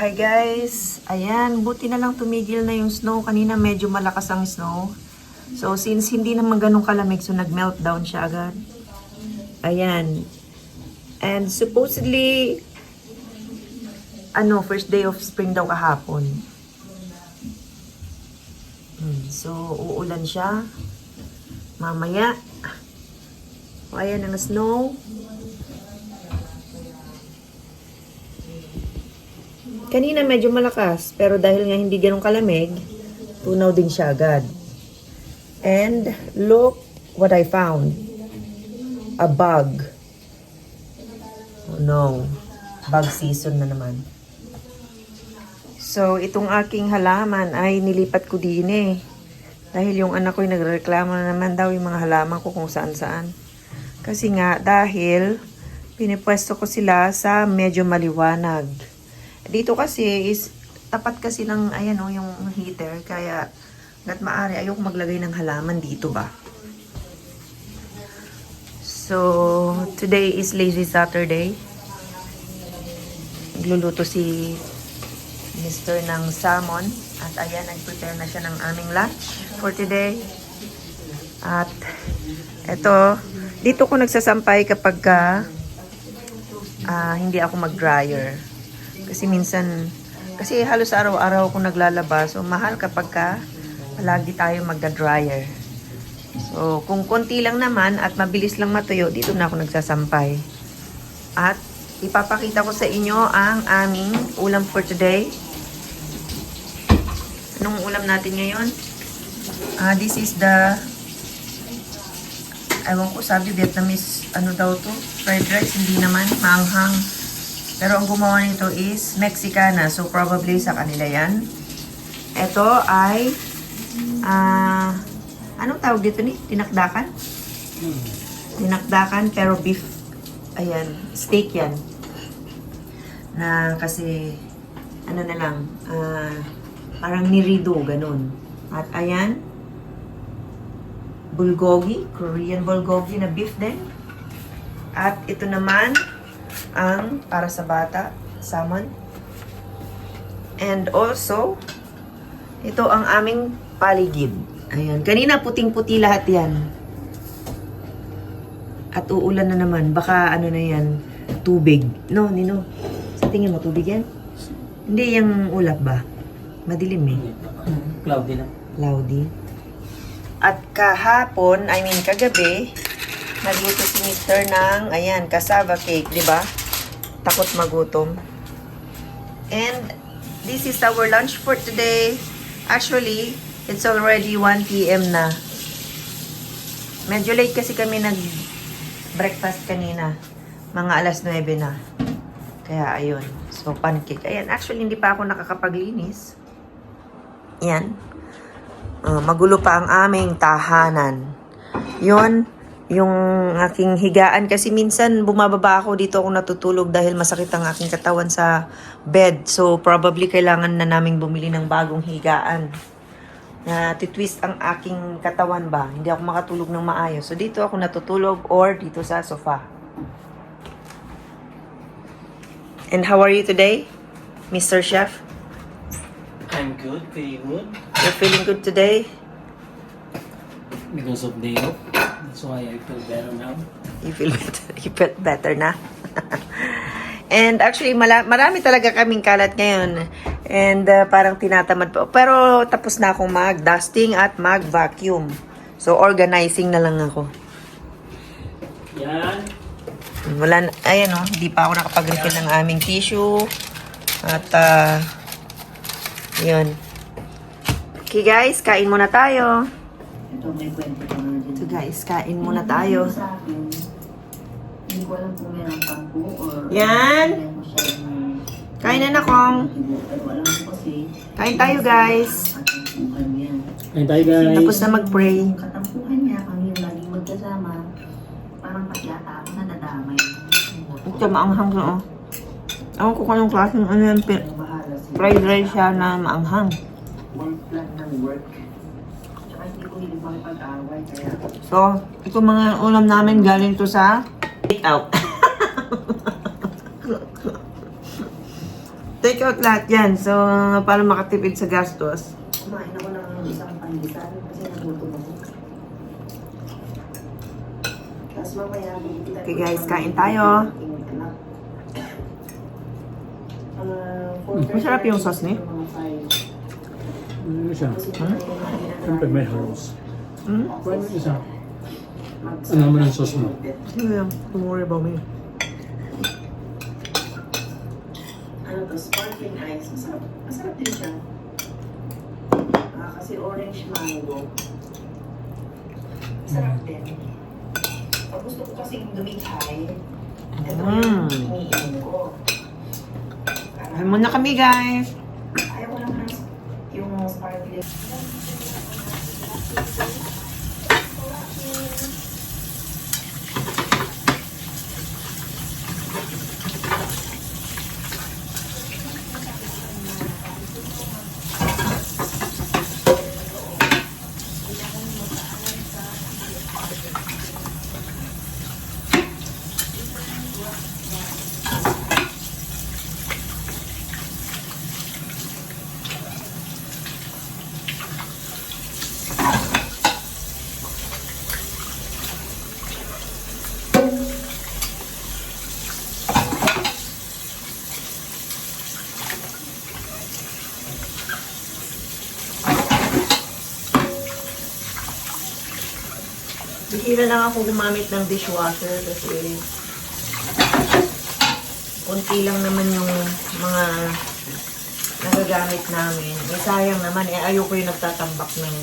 Hi guys! Ayan, buti na lang tumigil na yung snow. Kanina medyo malakas ang snow. So since hindi naman ganun kalamig, so nag-meltdown siya agad. Ayan. And supposedly, first day of spring daw kahapon. So uulan siya. Mamaya. O ayan ang snow. Kanina medyo malakas, pero dahil nga hindi ganun kalamig, tunaw din siya agad. And look what I found. A bug. Oh no. Bug season na naman. So, itong aking halaman ay nilipat ko din eh. Dahil yung anak ko ay nagreklamo na naman daw yung mga halaman ko kung saan-saan. Kasi nga, dahil pinipwesto ko sila sa medyo maliwanag. Dito kasi is tapat kasi ng yung heater, kaya hangga't maaari ayoko maglagay ng halaman dito ba. So today is lazy Saturday. Nagluluto si Mr. ng salmon at ayan, nag-prepare na siya ng aming lunch for today. At eto, dito ko nagsasampay kapag hindi ako mag-dryer. Kasi minsan, kasi halos araw-araw ako naglalaba. So, mahal kapag palagi tayo magda-dryer. So, kung konti lang naman at mabilis lang matuyo, dito na ako nagsasampay. At ipapakita ko sa inyo ang aming ulam for today. Anong ulam natin ngayon? This is the, ewan ko, sabi Vietnamese, fried rice, hindi naman, maanghang. Pero ang gumawa nito is Mexicana. So, probably sa kanila yan. Ito ay, anong tawag dito ni? Tinakdakan? Tinakdakan, pero beef. Ayan, steak yan. Na kasi, parang nirido, ganun. At ayan, bulgogi, Korean bulgogi na beef din. At ito naman, ang para sa bata, salmon. And also, ito ang aming paligid. Ayan. Kanina puting-puti lahat yan. At uulan na naman. Baka na yan, tubig. No, Nino. Sa tingin mo, tubig yan? Hindi yung ulap ba? Madilim eh. Cloudy lang. Cloudy. At kahapon, kagabi, nagluto si Mr. ng, cassava cake, di ba? Takot magutom. And this is our lunch for today. Actually, it's already 1 p.m. na. Medyo late kasi kami nag-breakfast kanina. Mga alas 9 na. Kaya ayun. So, pancake. Ayan, actually, hindi pa ako nakakapaglinis. Yan. Magulo pa ang aming tahanan. Yun. Yung aking higaan, kasi minsan bumababa ako dito ako natutulog dahil masakit ang aking katawan sa bed. So, probably kailangan na naming bumili ng bagong higaan na titwist ang aking katawan ba. Hindi ako makatulog ng maayos. So, dito ako natutulog or dito sa sofa. And how are you today, Mr. Chef? I'm good, very good. You're feeling good today? Because of day off. That's why I feel better now. You feel better? You felt better na? And actually, marami talaga kaming kalat ngayon. And parang tinatamad pa. Pero tapos na akong mag-dusting at mag-vacuum. So, organizing na lang ako. Yan. Wala, hindi pa ako nakapag-refill ng aming tissue. At, yun. Okay guys, kain muna tayo. Ito may kwento ko na din. So guys, kain muna tayo. Sa akin, hindi ko alam kung meron tampo or... Yan. Meron siya ng... Kain na na, Kong. Pero alam ko kasi... Kain tayo guys. Katampuhan niya. Ayun tayo guys. Tapos na mag-pray. Yung katampuhan niya, kami yung laging magkasama, parang pasyata ako na nadamay. Ito, maanghang na, oh. Ewan ko kung anong klaseng yan. Pero bahala siya. Fried rice siya na maanghang. Work lang ng work. Tsaka hindi ko hilig makipag-away, kaya... So, ito mga ulam namin galing to sa take out. Take out lahat yan. So, para makatipid sa gastos. Kumain ako ng isang pandisan kasi nagutom ako. Tapos mamaya, Okay guys, kain tayo. Masarap yung sauce ni. Ano siya? Siyempre may herbs. Hmm? Pwede isa. Ano naman ang sauce mo? Yeah, don't worry about me. Ano to, sparkling ice. Masarap, masarap din siya. Kasi orange mango. Masarap din. Pag gusto ko kasing dumikhay, ito yung iniinom ko. Kain muna kami guys. Ayaw ko lang yung sparkling. Bihira lang ako gumamit ng dishwasher kasi konti lang naman yung mga nagagamit namin. Eh, sayang naman, ayoko yung nagtatambak ng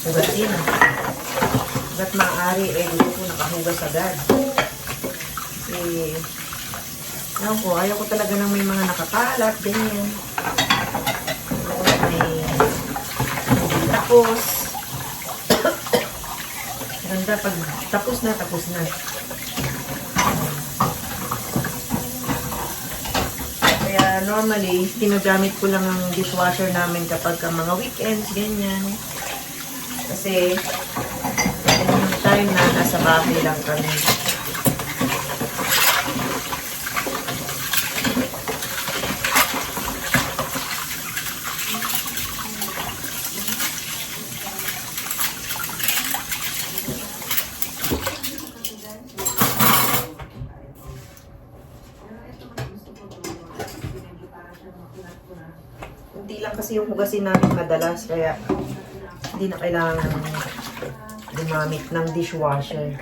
hugasin. Ba't maaari, gusto ko nakahugas agad. Kasi, ayaw ko talaga ng may mga nakakalat, ganyan. Tapos, ganda pag tapos na. Kaya normally, ginagamit ko lang ang dishwasher namin kapag mga weekends, ganyan. Kasi, yung time na nasa bahay lang kami. Hindi lang kasi yung hugasin namin madalas, kaya hindi na kailangan gumamit ng dishwasher.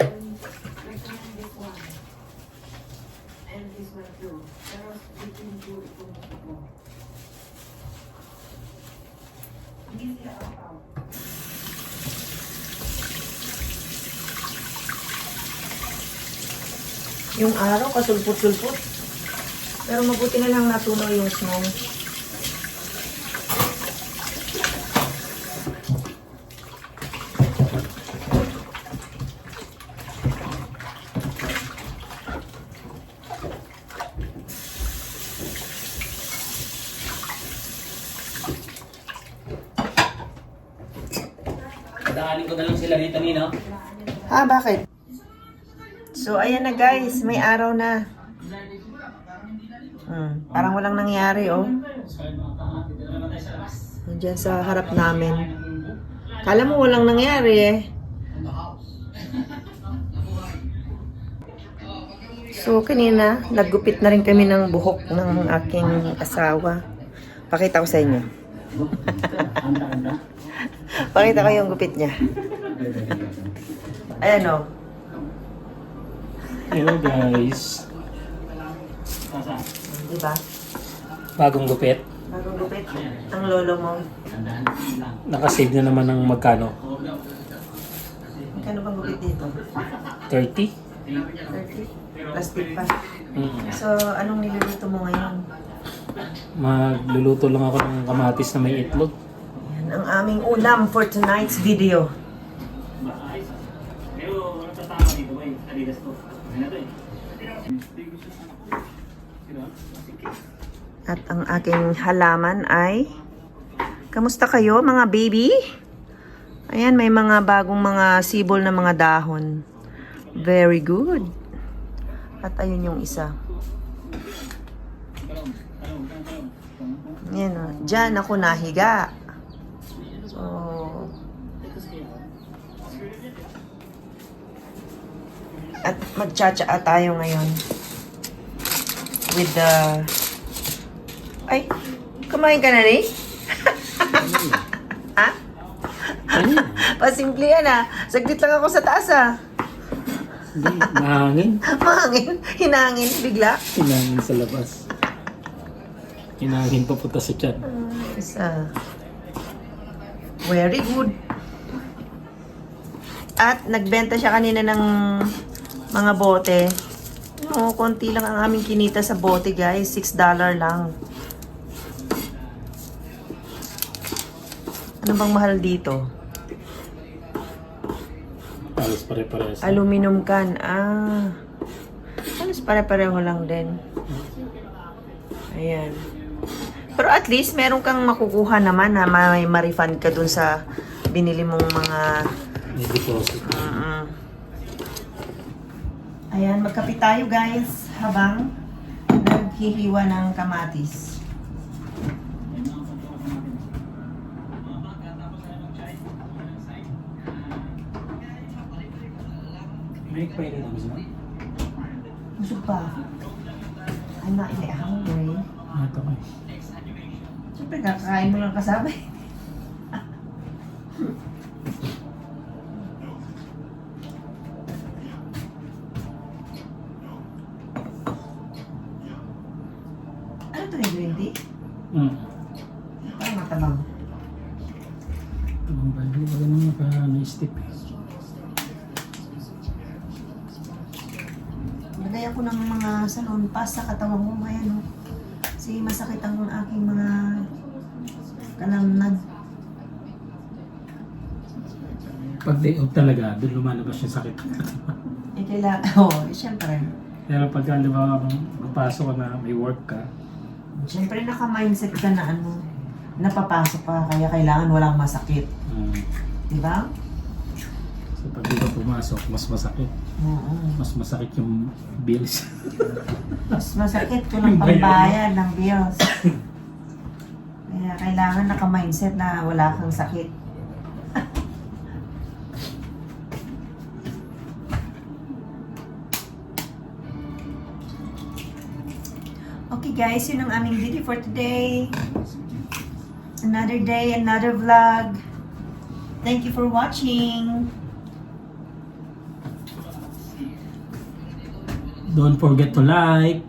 Yung araw, kasulpot-sulpot. Pero mabuti na lang natunaw yung snow. Daanin ko na lang sila dito, Nino. Ha, bakit? So, ayan na guys. May araw na. Parang walang nangyari, oh. Nandiyan sa harap namin. Kala mo walang nangyari, eh. So, kanina, naggupit na rin kami ng buhok ng aking asawa. Pakita ko sa inyo. Pakita ko yung gupit niya. Ayan, oh. Hello guys. Diba? Bagong gupit. Bagong gupit. Ang lolo mo. Nakasave na naman ng magkano? Magkano bang gupit dito? 30? 30? Plastic pa. So, anong niluluto mo ngayon? Magluluto lang ako ng kamatis na may itlog. Yan ang aming ulam for tonight's video. At ang aking halaman ay, kamusta kayo mga baby? Ayan, may mga bagong mga sibol na mga dahon. Very good. At ayun yung isa. Yan o. Diyan ako nahiga. So, at magtsatsaa tayo ngayon. With the... Ay, kumain ka na rin? Ha? Pasimple yan ah. Saglit lang ako sa taas ah. Hindi, mahangin. Mahangin. Hinangin bigla. Hinangin sa labas. Hinangin papunta sa tiyan. Isa. Very good. At nagbenta siya kanina ng mga bote. No, konti lang ang aming kinita sa bote, guys. $6 lang. Ano bang mahal dito? Halos pare-parehas. Aluminum can. Ah. Halos pare-pareho lang din. Ayan. Pero at least, meron kang makukuha naman na may ma-refund ka dun sa binili mong mga... May deposit. Ayan, magkape tayo guys habang naghihiwa ng kamatis. May pwede na ba? Gusto pa? I'm not really hungry. Ito ko. Siyempre, kakain mo lang kasama eh. Ano to yung green tea? Parang matabang. Ang bali ba ganun naka-step eh. Lagay ako ng mga salon pass sa katawan ko ngayon. Oh. Kasi masakit ang aking mga kalamnad. Pag day off talaga, doon lumalabas yung sakit. Eh, kailangan, siyempre. Pero pagka di ba mapasok ka na may work ka, Siyempre, naka-mindset ka na napapasok ka, kaya kailangan walang masakit. Di ba? so pag di ka pumasok, mas masakit. Oo. Mas masakit yung bills. Mas masakit kung ang pambayad ng bills. Kaya kailangan naka-mindset na wala kang sakit. Okay guys, yun ang aming video for today. Another day, another vlog. Thank you for watching. Don't forget to like.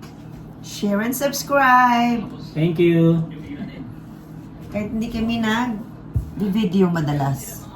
Share and subscribe. Thank you. Kahit hindi kami nag-video madalas.